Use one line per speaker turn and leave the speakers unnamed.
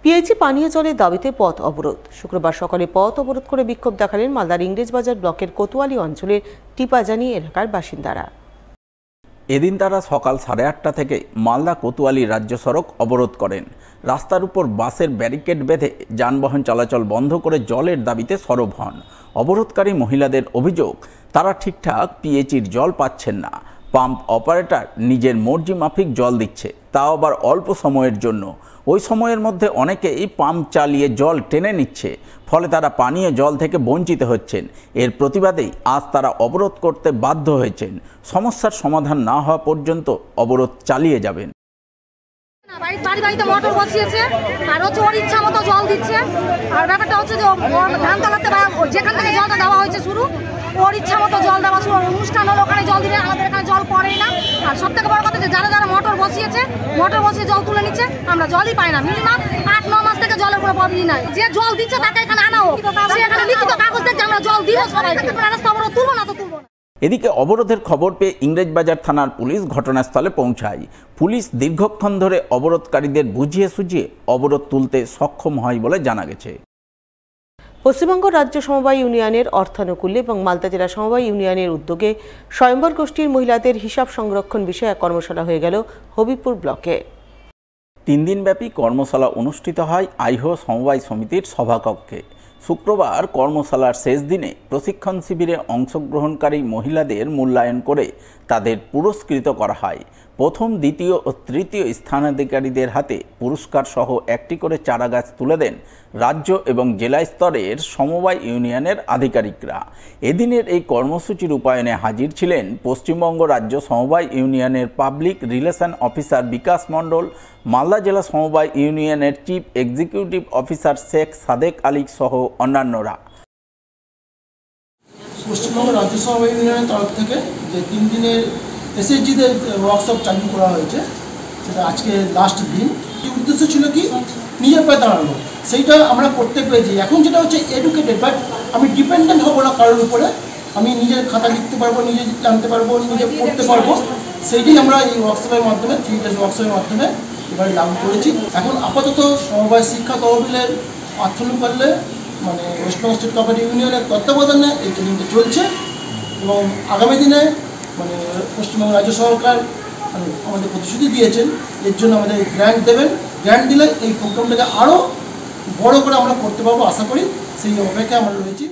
PHE পানীয় জলের দাবিতে পথ অবরোধ। শুক্রবার সকালে পথ অবরোধ করে বিক্ষোভ দেখালেন মালদার ইংরেজবাজার ব্লকের কোতোয়ালি অঞ্চলের টিপাজানি এলাকার বাসিন্দারা।
এদিন তারা সকাল 8:30 থেকে মালদা কোতোয়ালি রাজ্য সড়ক অবরোধ করেন। রাস্তার উপর বাসের ব্যারিকেড বেঁধে যানবাহন চলাচল বন্ধ করে জলের দাবিতে সরব হন। অবরোধকারী মহিলাদের অভিযোগ, তারা ঠিকঠাক পিএইচির জল পাচ্ছেন না। পাম্প অপারেটর নিজের মর্জি মাফিক জল দিচ্ছে, তাও আবার অল্প সময়ের জন্য। ওই সময়ের মধ্যে অনেকেই পাম্প চালিয়ে জল টেনে নিচ্ছে, ফলে তারা পানীয় জল থেকে বঞ্চিত হচ্ছেন। এর প্রতিবাদেই আজ তারা অবরোধ করতে বাধ্য হয়েছেন। সমস্যার সমাধান না হওয়া পর্যন্ত অবরোধ চালিয়ে যাবেন।
বাড়িতে মোটর বসিয়েছে আর হচ্ছে ওর ইচ্ছা মতো জল দিচ্ছে। আর ব্যাপারটা হচ্ছে যে ধান তলাতে যেখান থেকে জলটা দেওয়া হয়েছে শুরু, ওর ইচ্ছা মতো জল দেওয়া শুরু। অনুষ্ঠান হলো, ওখানে জল দিলে আমাদের এখানে জল পড়েই না। আর সব থেকে বড় কথা যে যারা মোটর বসিয়ে জল তুলে নিচ্ছে, আমরা জলই পাই না। মিনিমাম 8-9 মাস থেকে জলের কোনো প্রবলেম নাই। যে জল দিচ্ছে তাকে এখানে আনা হোক, সে এখানে লিখিত কাগজ দেখছে আমরা জল দিব সবাইকে। রাস্তা অবরোধ তুলবো না তো তুলবো না।
এদিকে অবরোধের খবর পেয়ে ইংরেজবাজার থানার পুলিশ ঘটনাস্থলে পৌঁছায়। পুলিশ দীর্ঘক্ষণ ধরে অবরোধকারীদের বুঝিয়ে সুঝিয়ে অবরোধ তুলতে সক্ষম হয় বলে জানা গেছে।
পশ্চিমবঙ্গ রাজ্য সমবায় ইউনিয়নের অর্থানুকূল্যে এবং মালদা জেলা সমবায় ইউনিয়নের উদ্যোগে স্বয়ম্বর গোষ্ঠীর মহিলাদের হিসাব সংরক্ষণ বিষয়ে এক কর্মশালা হয়ে গেল হবিপুর ব্লকে।
3 দিনব্যাপী কর্মশালা অনুষ্ঠিত হয় আইহো সমবায় সমিতির সভাকক্ষে। শুক্রবার কর্মশালার শেষ দিনে প্রশিক্ষণ শিবিরে অংশগ্রহণকারী মহিলাদের মূল্যায়ন করে তাদের পুরস্কৃত করা হয়। প্রথম, দ্বিতীয় ও তৃতীয় স্থানাধিকারীদের হাতে পুরস্কার সহ একটি করে চারা গাছ তুলে দেন রাজ্য এবং জেলা স্তরের সমবায় ইউনিয়নের আধিকারিকরা। এদিনের এই কর্মসূচি রূপায়ণে হাজির ছিলেন পশ্চিমবঙ্গ রাজ্য সমবায় ইউনিয়নের পাবলিক রিলেশন অফিসার বিকাশ মণ্ডল, মালদা জেলা সমবায় ইউনিয়নের chief executive officer Sheikh Sadek Ali সহ অন্যান্যরা।
পশ্চিমবঙ্গ রাজ্য সমবায় ইউনিয়নের তরফ থেকে যে 3 দিনের এসএইচজিদের ওয়ার্কশপ চালু করা হয়েছে, সেটা আজকে লাস্ট দিন। এই উদ্দেশ্য ছিল কি, নিজের পায়ে দাঁড়ানো। সেইটা আমরা করতে পেরেছি। এখন যেটা হচ্ছে এডুকেটেড, বাট আমি ডিপেন্ডেন্ট হবো না কারোর উপরে। আমি নিজের খাতা লিখতে পারবো, নিজে জানতে পারবো, নিজে পড়তে পারবো। সেইটাই আমরা এই ওয়ার্কশপের মাধ্যমে, 3 ডেজ ওয়ার্কশপের মাধ্যমে এবারে লাগু করেছি। এখন আপাতত সমবায় শিক্ষা তহবিলের অর্থানুকূল্যে মানে ওয়েস্টবেঙ্গল স্টেট কোঅপারেটিভ ইউনিয়নের তত্ত্বাবধানে এই ট্রেনিংটা চলছে এবং আগামী দিনে মানে পশ্চিমবঙ্গ রাজ্য সরকার আমাদের প্রতিশ্রুতি দিয়েছেন, এর জন্য আমাদের গ্র্যান্ট দেবেন। গ্র্যান্ট দিলে এই প্রোগ্রামটাকে আরও বড় করে আমরা করতে পারবো আশা করি। সেই অপেক্ষায় আমরা রয়েছি।